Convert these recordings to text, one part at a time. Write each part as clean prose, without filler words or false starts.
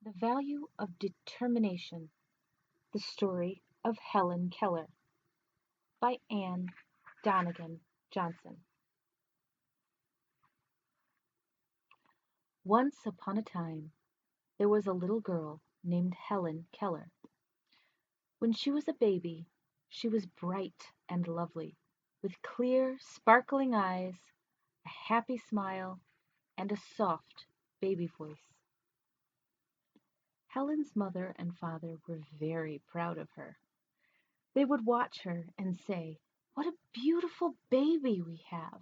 The Value of Determination. The Story of Helen Keller by Donegan Johnson. Once upon a time, there was a little girl named Helen Keller. When she was a baby, she was bright and lovely, with clear, sparkling eyes, a happy smile, and a soft baby voice. Helen's mother and father were very proud of her. They would watch her and say, "What a beautiful baby we have."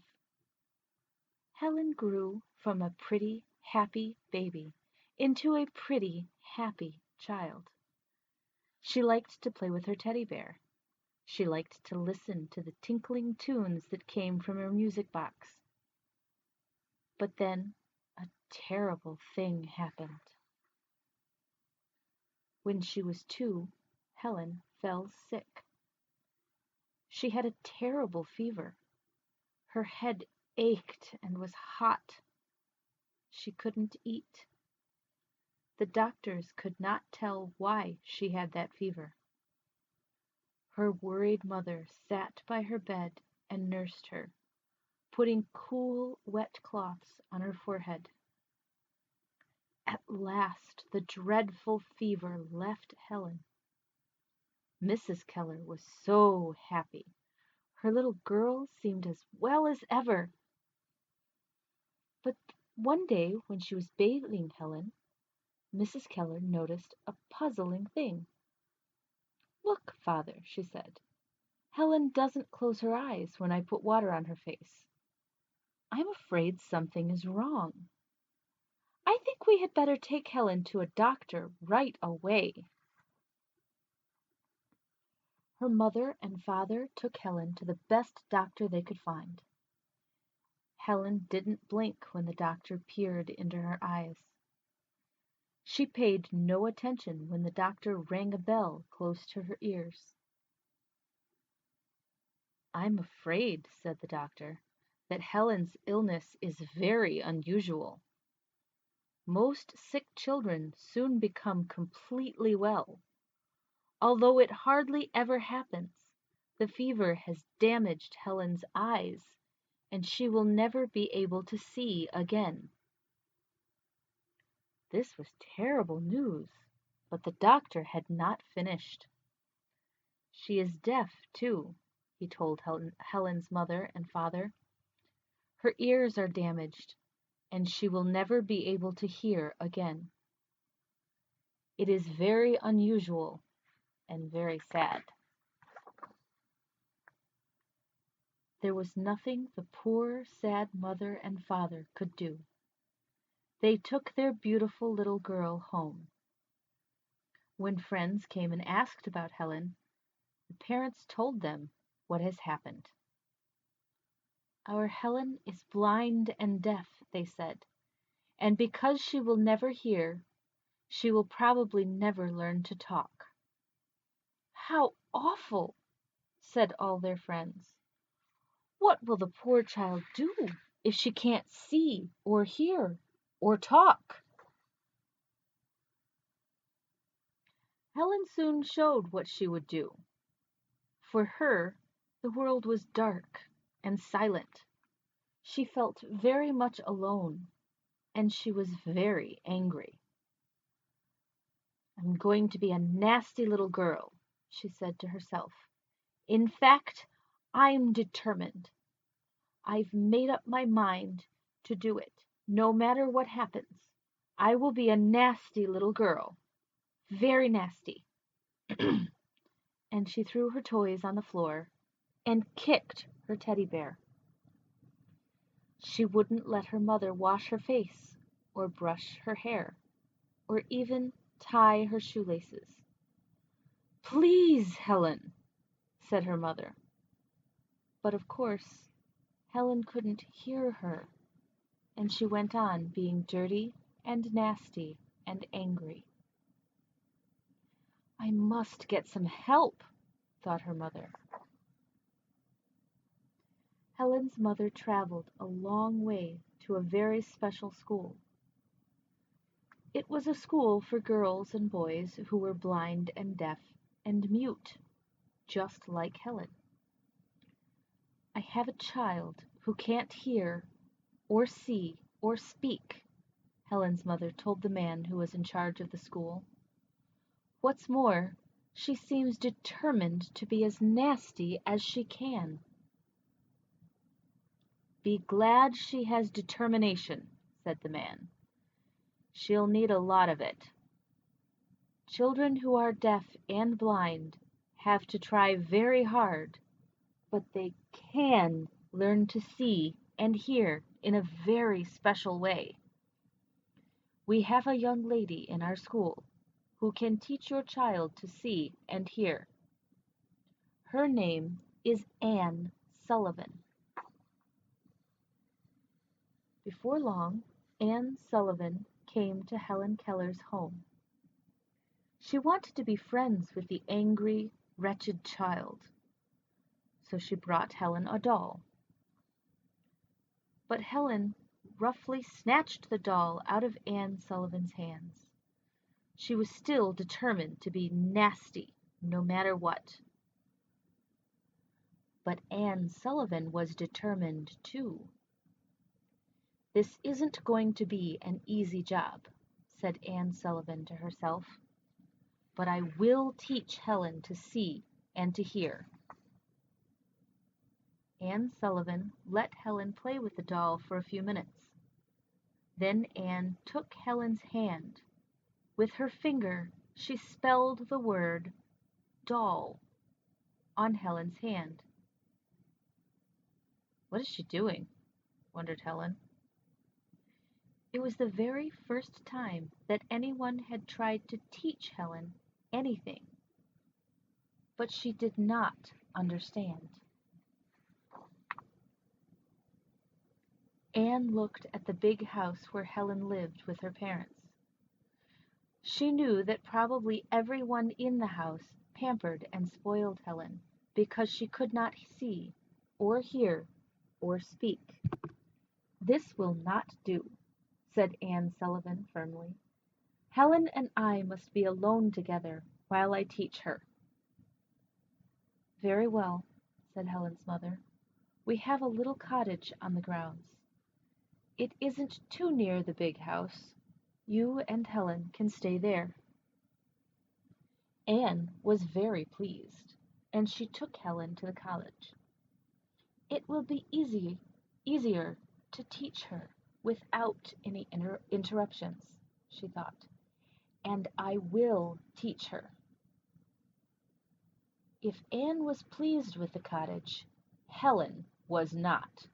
Helen grew from a pretty, happy baby into a pretty, happy child. She liked to play with her teddy bear. She liked to listen to the tinkling tunes that came from her music box. But then a terrible thing happened. When she was 2, Helen fell sick. She had a terrible fever. Her head ached and was hot. She couldn't eat. The doctors could not tell why she had that fever. Her worried mother sat by her bed and nursed her, putting cool, wet cloths on her forehead. At last the dreadful fever left Helen. Mrs. Keller was so happy. Her little girl seemed as well as ever. But one day when she was bathing Helen, Mrs. Keller noticed a puzzling thing. "Look, father," she said. "Helen doesn't close her eyes when I put water on her face. I'm afraid something is wrong. I think we had better take Helen to a doctor right away." Her mother and father took Helen to the best doctor they could find. Helen didn't blink when the doctor peered into her eyes. She paid no attention when the doctor rang a bell close to her ears. "I'm afraid," said the doctor, "that Helen's illness is very unusual. Most sick children soon become completely well. Although it hardly ever happens, the fever has damaged Helen's eyes, and she will never be able to see again." This was terrible news, but the doctor had not finished. "She is deaf, too," he told Helen's mother and father. "Her ears are damaged, and she will never be able to hear again. It is very unusual and very sad." There was nothing the poor, sad mother and father could do. They took their beautiful little girl home. When friends came and asked about Helen, the parents told them what has happened. "Our Helen is blind and deaf," they said, "and because she will never hear, she will probably never learn to talk." "How awful!" said all their friends. "What will the poor child do if she can't see or hear or talk?" Helen soon showed what she would do. For her, the world was dark and silent. She felt very much alone, and she was very angry. "I'm going to be a nasty little girl," she said to herself. "In fact, I'm determined. I've made up my mind to do it, no matter what happens. I will be a nasty little girl, very nasty." And she threw her toys on the floor and kicked her teddy bear. She wouldn't let her mother wash her face, or brush her hair, or even tie her shoelaces. "Please, Helen," said her mother. But of course, Helen couldn't hear her, and she went on being dirty and nasty and angry. "I must get some help," thought her mother. Helen's mother traveled a long way to a very special school. It was a school for girls and boys who were blind and deaf and mute, just like Helen. "I have a child who can't hear or see or speak," Helen's mother told the man who was in charge of the school. "What's more, she seems determined to be as nasty as she can." "Be glad she has determination," said the man. "She'll need a lot of it. Children who are deaf and blind have to try very hard, but they can learn to see and hear in a very special way. We have a young lady in our school who can teach your child to see and hear. Her name is Anne Sullivan." Before long, Anne Sullivan came to Helen Keller's home. She wanted to be friends with the angry, wretched child, so she brought Helen a doll. But Helen roughly snatched the doll out of Anne Sullivan's hands. She was still determined to be nasty, no matter what. But Anne Sullivan was determined too. "This isn't going to be an easy job," said Anne Sullivan to herself, "but I will teach Helen to see and to hear." Anne Sullivan let Helen play with the doll for a few minutes. Then Anne took Helen's hand. With her finger she spelled the word "doll" on Helen's hand. "What is she doing?" wondered Helen. It was the very first time that anyone had tried to teach Helen anything, but she did not understand. Anne looked at the big house where Helen lived with her parents. She knew that probably everyone in the house pampered and spoiled Helen because she could not see or hear or speak. "This will not do," said Anne Sullivan firmly. "Helen and I must be alone together while I teach her." "Very well," said Helen's mother. "We have a little cottage on the grounds. It isn't too near the big house. You and Helen can stay there." Anne was very pleased, and she took Helen to the cottage. "It will be easier to teach her without any interruptions," she thought, "and I will teach her." If Anne was pleased with the cottage, Helen was not.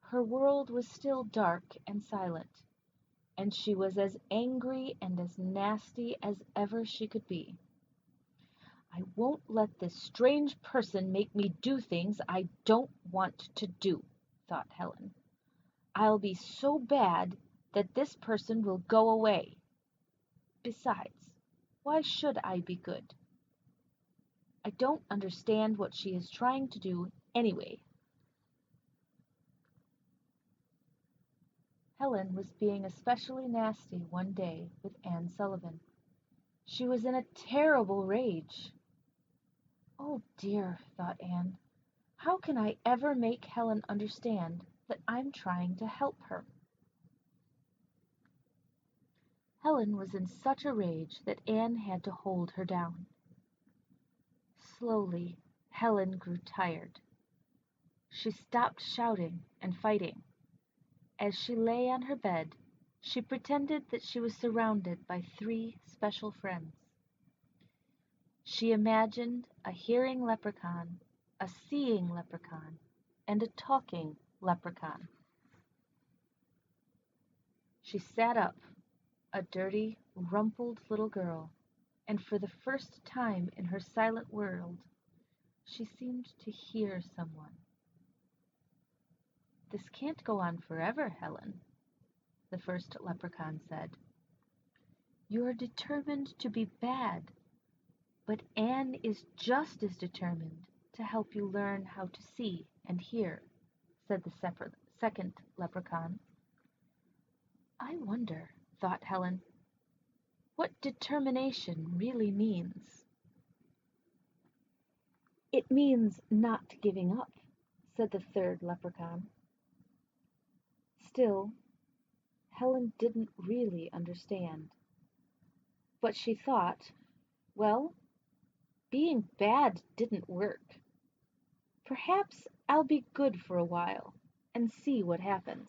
Her world was still dark and silent, and she was as angry and as nasty as ever she could be. "I won't let this strange person make me do things I don't want to do," thought Helen. "I'll be so bad that this person will go away. Besides, why should I be good? I don't understand what she is trying to do anyway." Helen was being especially nasty one day with Anne Sullivan. She was in a terrible rage. "Oh dear," thought Anne, "how can I ever make Helen understand that I'm trying to help her?" Helen was in such a rage that Anne had to hold her down. Slowly, Helen grew tired. She stopped shouting and fighting. As she lay on her bed, she pretended that she was surrounded by 3 special friends. She imagined a hearing leprechaun, a seeing leprechaun, and a talking leprechaun. She sat up, a dirty, rumpled little girl, and for the first time in her silent world, she seemed to hear someone. "This can't go on forever, Helen," the first leprechaun said. "You're determined to be bad, but Anne is just as determined to help you learn how to see and hear," said the second leprechaun. "I wonder," thought Helen. What determination really means. It means not giving up, said the third leprechaun. Still, Helen didn't really understand. But she thought, well, being bad didn't work. Perhaps I'll be good for a while and see what happens.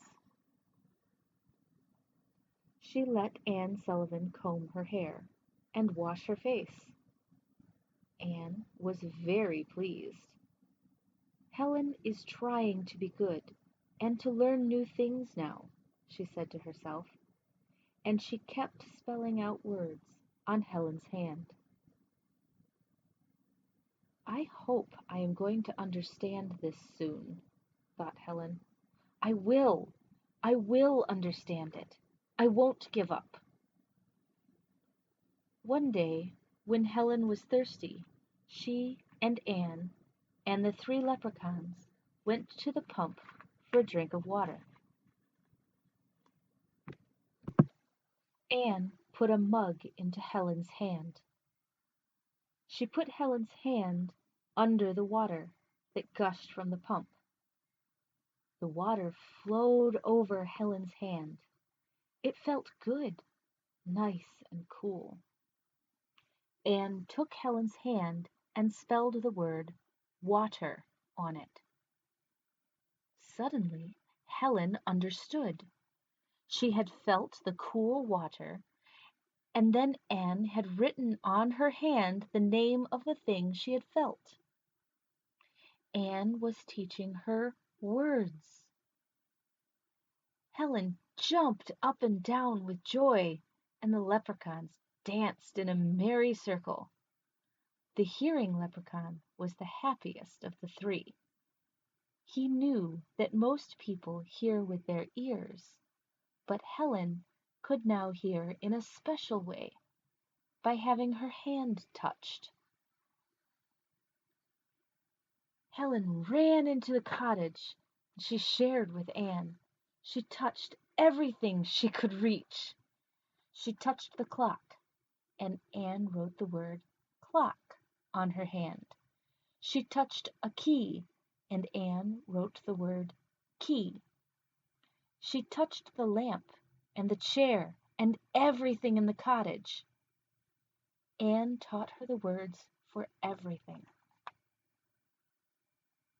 She let Anne Sullivan comb her hair and wash her face. Anne was very pleased. Helen is trying to be good and to learn new things now, she said to herself, and she kept spelling out words on Helen's hand. I hope I am going to understand this soon, thought Helen. I will. I will understand it. I won't give up. One day, when Helen was thirsty, she and Anne and the three leprechauns went to the pump for a drink of water. Anne put a mug into Helen's hand. She put Helen's hand under the water that gushed from the pump. The water flowed over Helen's hand. It felt good, nice and cool. Anne took Helen's hand and spelled the word water on it. Suddenly, Helen understood. She had felt the cool water, and then Anne had written on her hand the name of the thing she had felt. Anne was teaching her words. Helen jumped up and down with joy, and the leprechauns danced in a merry circle. The hearing leprechaun was the happiest of the three. He knew that most people hear with their ears, but Helen could now hear in a special way, by having her hand touched. Helen ran into the cottage. She shared with Anne. She touched everything she could reach. She touched the clock, and Anne wrote the word clock on her hand. She touched a key, and Anne wrote the word key. She touched the lamp and the chair and everything in the cottage. Anne taught her the words for everything.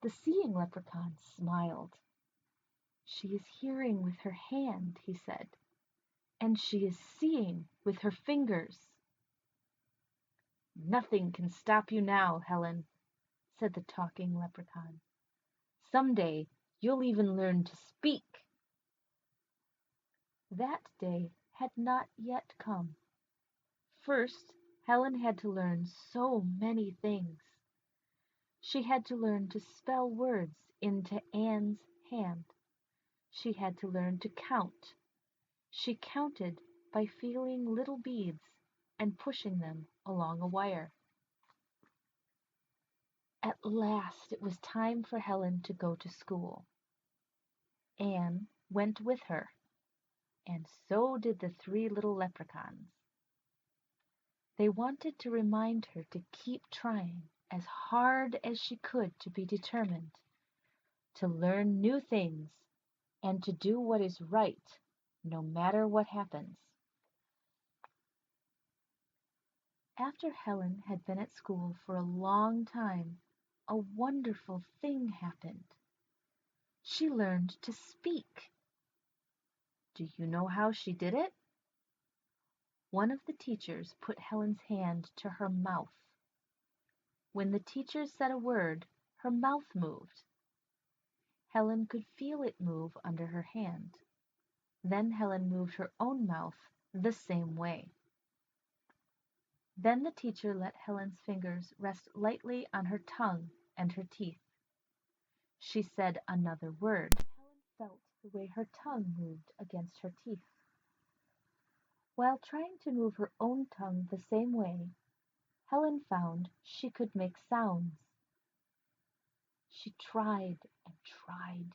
The seeing leprechaun smiled. She is hearing with her hand, he said, and she is seeing with her fingers. Nothing can stop you now, Helen, said the talking leprechaun. Someday you'll even learn to speak. That day had not yet come. First, Helen had to learn so many things. She had to learn to spell words into Anne's hand. She had to learn to count. She counted by feeling little beads and pushing them along a wire. At last it was time for Helen to go to school. Anne went with her, and so did the three little leprechauns. They wanted to remind her to keep trying as hard as she could to be determined, to learn new things, and to do what is right, no matter what happens. After Helen had been at school for a long time, a wonderful thing happened. She learned to speak. Do you know how she did it? One of the teachers put Helen's hand to her mouth. When the teacher said a word, her mouth moved. Helen could feel it move under her hand. Then Helen moved her own mouth the same way. Then the teacher let Helen's fingers rest lightly on her tongue and her teeth. She said another word. Helen felt the way her tongue moved against her teeth. While trying to move her own tongue the same way, Helen found she could make sounds. She tried and tried,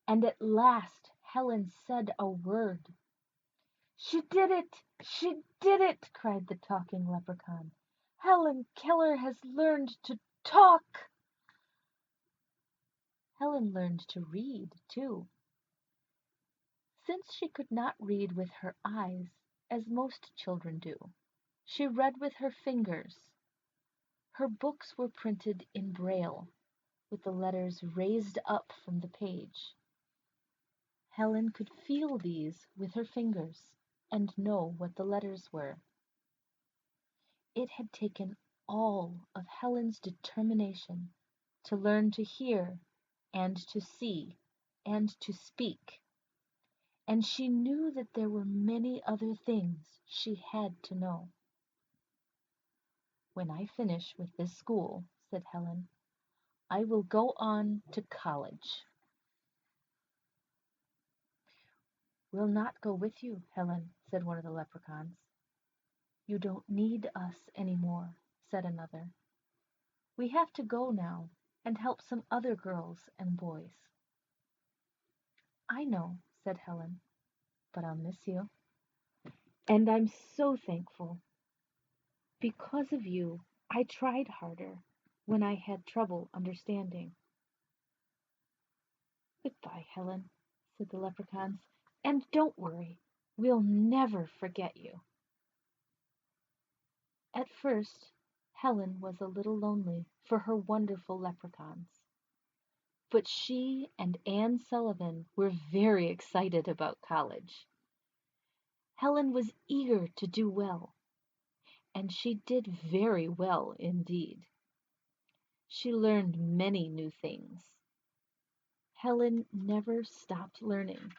and at last Helen said a word. She did it! She did it! Cried the talking leprechaun. Helen Keller has learned to talk! Helen learned to read, too. Since she could not read with her eyes, as most children do, she read with her fingers. Her books were printed in Braille, with the letters raised up from the page. Helen could feel these with her fingers and know what the letters were. It had taken all of Helen's determination to learn to hear and to see and to speak, and she knew that there were many other things she had to know. When I finish with this school, said Helen, I will go on to college. We'll not go with you, Helen, said one of the leprechauns. You don't need us any more, said another. We have to go now and help some other girls and boys. I know, said Helen, but I'll miss you. And I'm so thankful. Because of you, I tried harder when I had trouble understanding. Goodbye, Helen, said the leprechauns, and don't worry, we'll never forget you. At first, Helen was a little lonely for her wonderful leprechauns. But she and Anne Sullivan were very excited about college. Helen was eager to do well, and she did very well indeed. She learned many new things. Helen never stopped learning,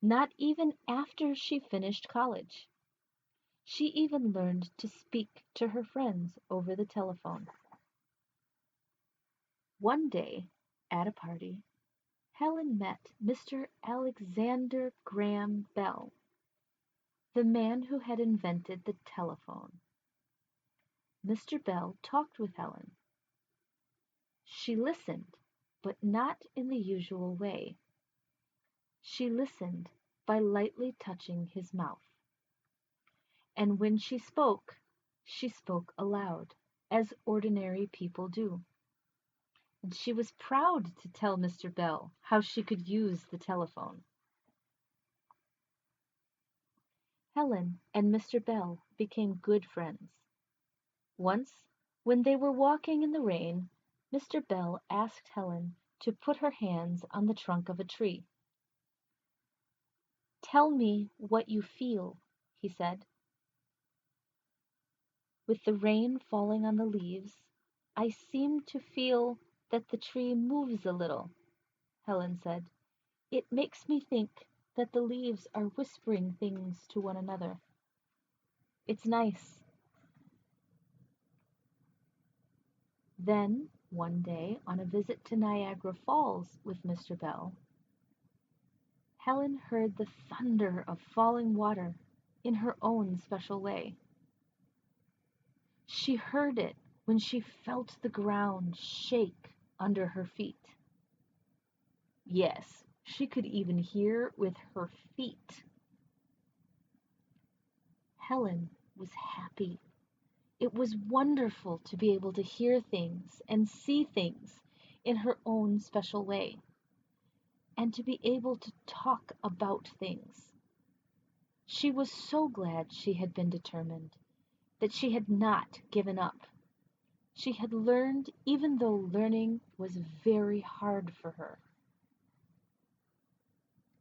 not even after she finished college. She even learned to speak to her friends over the telephone. One day, at a party, Helen met Mr. Alexander Graham Bell, the man who had invented the telephone. Mr. Bell talked with Helen. She listened, but not in the usual way. She listened by lightly touching his mouth. And when she spoke aloud, as ordinary people do. And she was proud to tell Mr. Bell how she could use the telephone. Helen and Mr. Bell became good friends. Once, when they were walking in the rain, Mr. Bell asked Helen to put her hands on the trunk of a tree. Tell me what you feel, he said. With the rain falling on the leaves, I seem to feel that the tree moves a little, Helen said. It makes me think that the leaves are whispering things to one another. It's nice. Then, one day, on a visit to Niagara Falls with Mr. Bell, Helen heard the thunder of falling water in her own special way. She heard it when she felt the ground shake under her feet. Yes, she could even hear with her feet. Helen was happy. It was wonderful to be able to hear things and see things in her own special way, and to be able to talk about things. She was so glad she had been determined, that she had not given up. She had learned even though learning was very hard for her.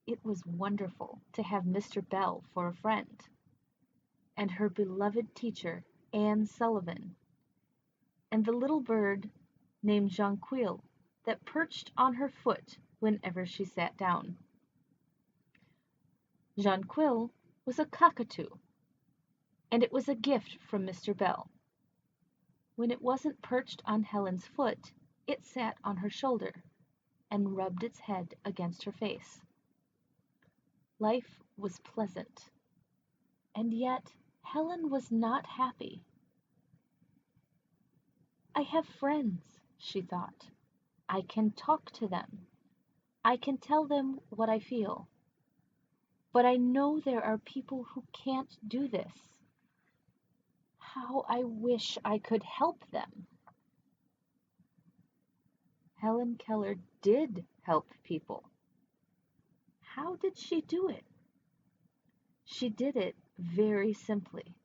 It was wonderful to have Mr. Bell for a friend, and her beloved teacher, Anne Sullivan, and the little bird named Jonquil that perched on her foot whenever she sat down. Jonquil was a cockatoo, and it was a gift from Mr. Bell. When it wasn't perched on Helen's foot, it sat on her shoulder and rubbed its head against her face. Life was pleasant, and yet Helen was not happy. I have friends, she thought. I can talk to them. I can tell them what I feel. But I know there are people who can't do this. How I wish I could help them." Helen Keller did help people. How did she do it? She did it very simply.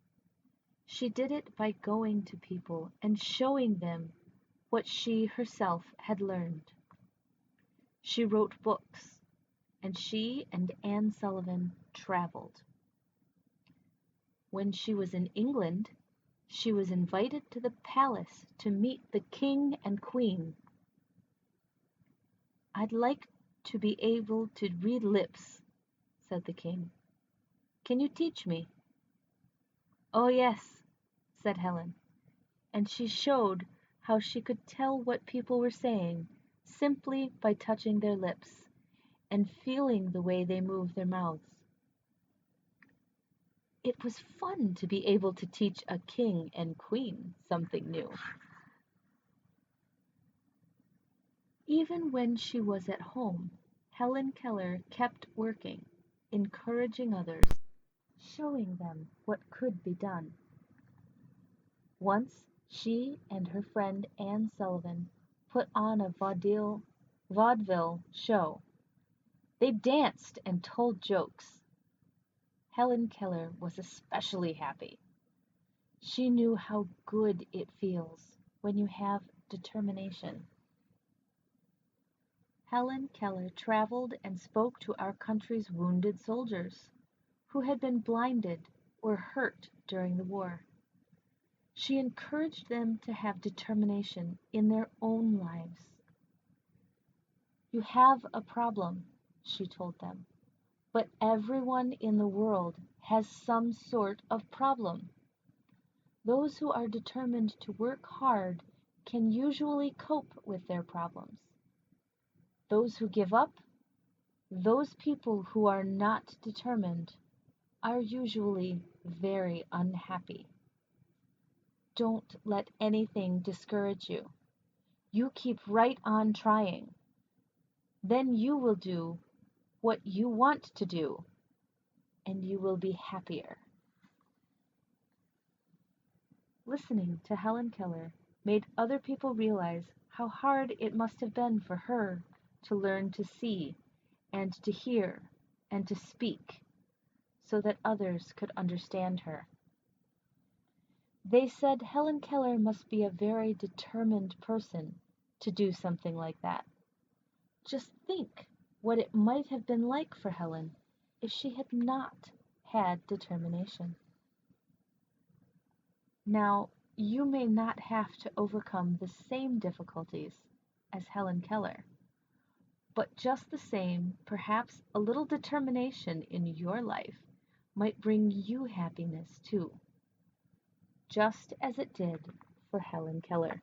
She did it by going to people and showing them what she herself had learned. She wrote books, and she and Anne Sullivan traveled. When she was in England, she was invited to the palace to meet the king and queen. "I'd like to be able to read lips," said the king. "Can you teach me?" "Oh, yes," said Helen, and she showed how she could tell what people were saying simply by touching their lips and feeling the way they moved their mouths. It was fun to be able to teach a king and queen something new. Even when she was at home, Helen Keller kept working, encouraging others, showing them what could be done. Once she and her friend Anne Sullivan put on a vaudeville show. They danced and told jokes. Helen Keller was especially happy. She knew how good it feels when you have determination. Helen Keller traveled and spoke to our country's wounded soldiers who had been blinded or hurt during the war. She encouraged them to have determination in their own lives. "You have a problem," she told them, "but everyone in the world has some sort of problem. Those who are determined to work hard can usually cope with their problems. Those who give up, those people who are not determined, are usually very unhappy. Don't let anything discourage you. You keep right on trying. Then you will do what you want to do, and you will be happier." Listening to Helen Keller made other people realize how hard it must have been for her to learn to see and to hear and to speak so that others could understand her. They said Helen Keller must be a very determined person to do something like that. Just think what it might have been like for Helen if she had not had determination. Now, you may not have to overcome the same difficulties as Helen Keller, but just the same, perhaps a little determination in your life might bring you happiness too, just as it did for Helen Keller.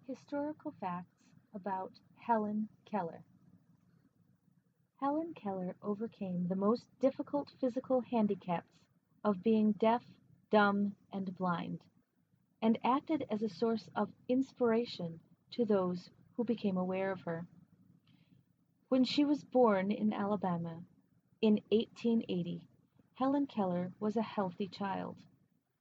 Historical facts about Helen Keller. Helen Keller overcame the most difficult physical handicaps of being deaf, dumb, and blind, and acted as a source of inspiration to those who became aware of her. When she was born in Alabama in 1880, Helen Keller was a healthy child.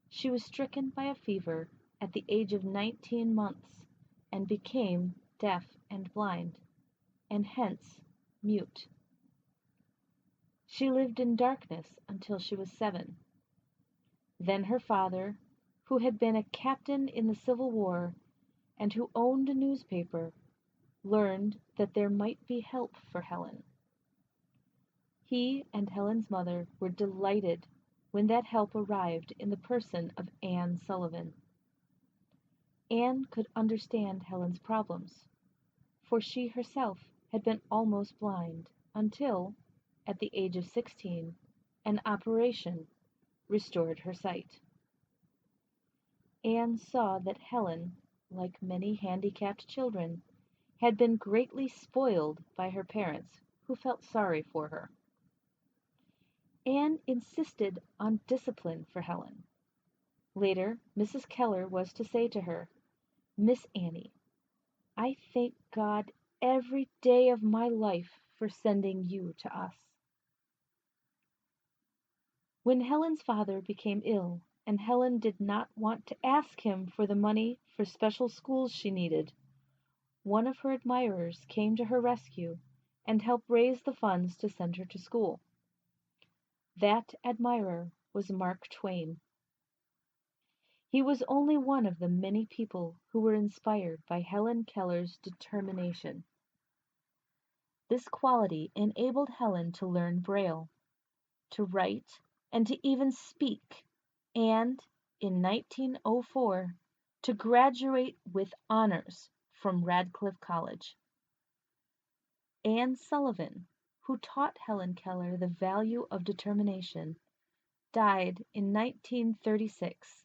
She was stricken by a fever at the age of 19 months and became deaf and blind, and hence mute. She lived in darkness until she was 7. Then her father, who had been a captain in the Civil War and who owned a newspaper, learned that there might be help for Helen. He and Helen's mother were delighted when that help arrived in the person of Anne Sullivan. Anne could understand Helen's problems, for she herself had been almost blind until, at the age of 16, an operation restored her sight. Anne saw that Helen, like many handicapped children, had been greatly spoiled by her parents, who felt sorry for her. Anne insisted on discipline for Helen. Later, Mrs. Keller was to say to her, "Miss Annie, I thank God every day of my life for sending you to us." When Helen's father became ill, and Helen did not want to ask him for the money for special schools she needed, one of her admirers came to her rescue and helped raise the funds to send her to school. That admirer was Mark Twain. He was only one of the many people who were inspired by Helen Keller's determination. This quality enabled Helen to learn Braille, to write, and to even speak, and, in 1904, to graduate with honors from Radcliffe College. Anne Sullivan, who taught Helen Keller the value of determination, died in 1936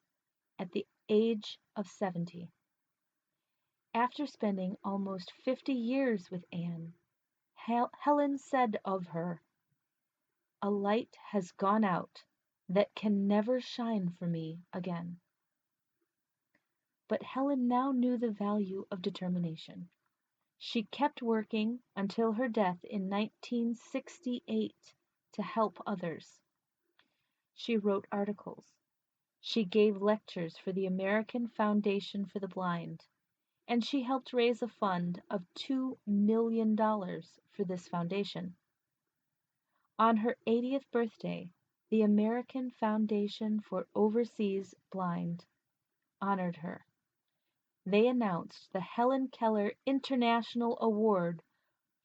at the age of 70. After spending almost 50 years with Anne, Helen said of her, "A light has gone out that can never shine for me again." But Helen now knew the value of determination. She kept working until her death in 1968 to help others. She wrote articles. She gave lectures for the American Foundation for the Blind, and she helped raise a fund of $2 million for this foundation. On her 80th birthday, the American Foundation for Overseas Blind honored her. They announced the Helen Keller International Award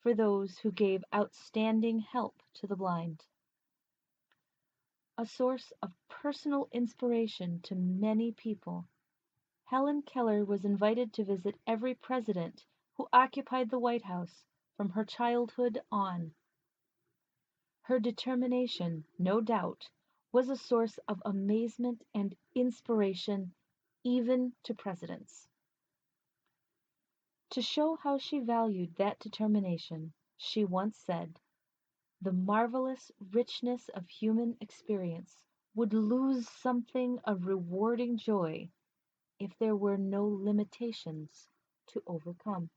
for those who gave outstanding help to the blind. A source of personal inspiration to many people, Helen Keller was invited to visit every president who occupied the White House from her childhood on. Her determination, no doubt, was a source of amazement and inspiration even to presidents. To show how she valued that determination, she once said, "The marvelous richness of human experience would lose something of rewarding joy if there were no limitations to overcome."